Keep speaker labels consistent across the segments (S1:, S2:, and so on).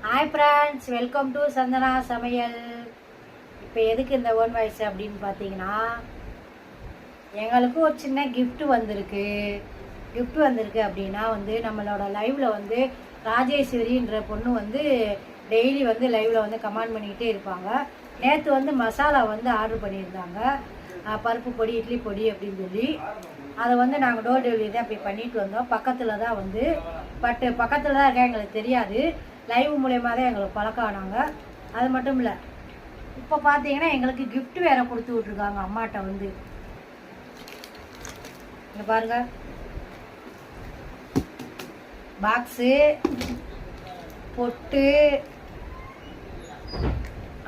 S1: Hi friends, welcome to Chandana சமையல். இப்போ எதுக்கு இந்த ஓன் வாய்ஸ் அப்படின்னு பார்த்தீங்கன்னா, எங்களுக்கு ஒரு சின்ன கிஃப்ட் வந்திருக்கு. அப்படின்னா நம்மளோட லைவில் ராஜேஸ்வரின்ற பொண்ணு டெய்லி லைவில் கமெண்ட் பண்ணிக்கிட்டே இருப்பாங்க. நேற்று மசாலா ஆர்டர் பண்ணியிருந்தாங்க, பருப்பு பொடி இட்லி பொடி அப்படின்னு சொல்லி. அதை நாங்கள் டோர் டெலிவரி தான் அப்படி பண்ணிட்டு வந்தோம். பக்கத்தில் தான் பக்கத்தில் தான் இருக்கா, எங்களுக்கு தெரியாது. லைவ் மூலயமா தான் எங்களுக்கு பழக்கம் ஆனாங்க. அது மட்டும் இல்லை, இப்போ பார்த்தீங்கன்னா எங்களுக்கு கிஃப்ட் வேறு கொடுத்து விட்ருக்காங்க அம்மாட்ட. இங்கே பாருங்க, பாக்ஸு, பொட்டு,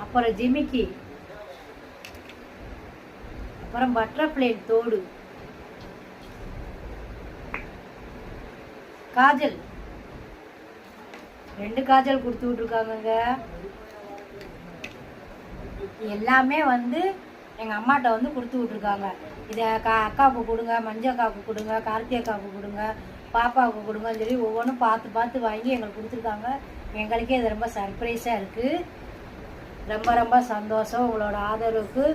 S1: அப்புறம் ஜிமிக்கி, அப்புறம் பட்டர்ஃப்ளை தோடு, காஜல், 2 காஜல் கொடுத்து விட்ருக்காங்க. எல்லாமே எங்கள் அம்மாட்ட கொடுத்து விட்ருக்காங்க. இதை அக்காவுக்கு கொடுங்க, மஞ்சள் அக்காவுக்கு கொடுங்க, கார்த்தி அக்காவுக்கு கொடுங்க, பாப்பாவுக்கு கொடுங்கன்னு சொல்லி ஒவ்வொன்றும் பார்த்து பார்த்து வாங்கி எங்களுக்கு கொடுத்துருக்காங்க. எங்களுக்கே இது ரொம்ப சர்ப்ரைஸாக இருக்குது. ரொம்ப ரொம்ப சந்தோஷம். உங்களோட ஆதரவுக்கு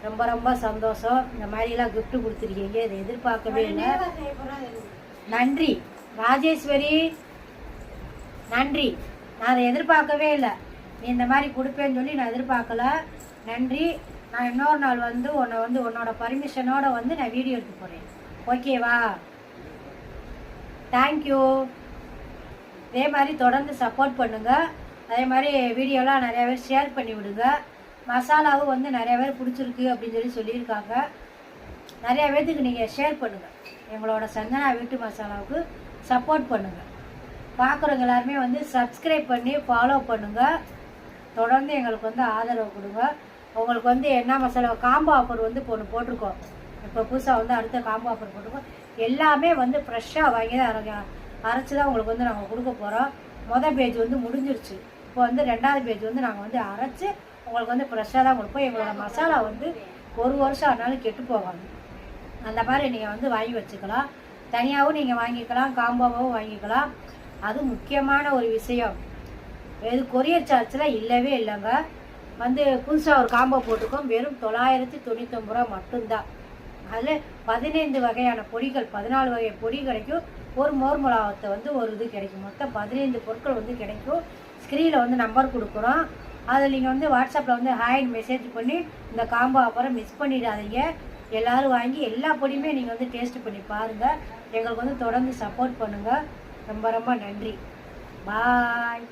S1: ரொம்ப ரொம்ப சந்தோஷம். இந்த மாதிரிலாம் கிஃப்ட் கொடுத்துருக்கீங்க, இதை எதிர்பார்க்கவே இல்லை. நன்றி ராஜேஸ்வரி, நன்றி. நான் அதை எதிர்பார்க்கவே இல்லை. நீ இந்த மாதிரி கொடுப்பேன்னு சொல்லி நான் எதிர்பார்க்கல. நன்றி. நான் இன்னொரு நாள் உன்னை உன்னோட பர்மிஷனோட நான் வீடியோ எடுத்து போகிறேன். ஓகேவா? தேங்க்யூ. இதே மாதிரி தொடர்ந்து சப்போர்ட் பண்ணுங்கள். அதே மாதிரி வீடியோலாம் நிறையா பேர் ஷேர் பண்ணி விடுங்க. மசாலாவும் நிறையா பேர் பிடிச்சிருக்கு அப்படின்னு சொல்லியிருக்காங்க. நிறையா பேர்த்துக்கு நீங்கள் ஷேர் பண்ணுங்கள். எங்களோட சந்தனா வீட்டு மசாலாவுக்கு சப்போர்ட் பண்ணுங்கள். பார்க்குறவங்க எல்லாருமே சப்ஸ்கிரைப் பண்ணி ஃபாலோ பண்ணுங்கள். தொடர்ந்து எங்களுக்கு ஆதரவு கொடுங்க. உங்களுக்கு என்ன மசாலா காம்போ ஆஃபர் ஒன்று போட்டிருக்கோம். இப்போ புதுசாக அடுத்த காம்போ ஆஃபர் போட்டிருக்கோம். எல்லாமே ஃப்ரெஷ்ஷாக வாங்கி தான் அரைச்சி தான் உங்களுக்கு நாங்கள் கொடுக்க போகிறோம். மொதல் பேஜ் முடிஞ்சிருச்சு. இப்போ 2வது பேஜ் நாங்கள் அரைச்சி உங்களுக்கு ஃப்ரெஷ்ஷாக தான் கொடுப்போம். எங்களோட மசாலா 1 வருஷம் ஆனாலும் கெட்டு போகாது. அந்த மாதிரி நீங்கள் வாங்கி வச்சுக்கலாம். தனியாகவும் நீங்கள் வாங்கிக்கலாம், காம்போவாகவும் வாங்கிக்கலாம். அது முக்கியமான ஒரு விஷயம். இது கொரியர் சார்ஜில் இல்லவே இல்லைங்க. புதுசாக ஒரு காம்போ போட்டிருக்கோம். வெறும் 999 ரூபா மட்டும்தான். அதில் 15 வகையான பொடிகள், 14 வகை பொடி கிடைக்கும். ஒரு மோர் மிளகாத்தை ஒரு இது கிடைக்கும். மொத்தம் 15 பொருட்கள் கிடைக்கும். ஸ்க்ரீனில் நம்பர் கொடுக்குறோம். அதில் நீங்கள் வாட்ஸ்அப்பில் ஹாய்னு மெசேஜ் பண்ணி இந்த காம்போ அப்புறம் மிஸ் பண்ணிடாதீங்க. எல்லோரும் வாங்கி எல்லா பொடியுமே நீங்கள் டேஸ்ட் பண்ணி பாருங்கள். எங்களுக்கு தொடர்ந்து சப்போர்ட் பண்ணுங்கள். ரொம்ப ரொம்ப நன்றி. பாய்.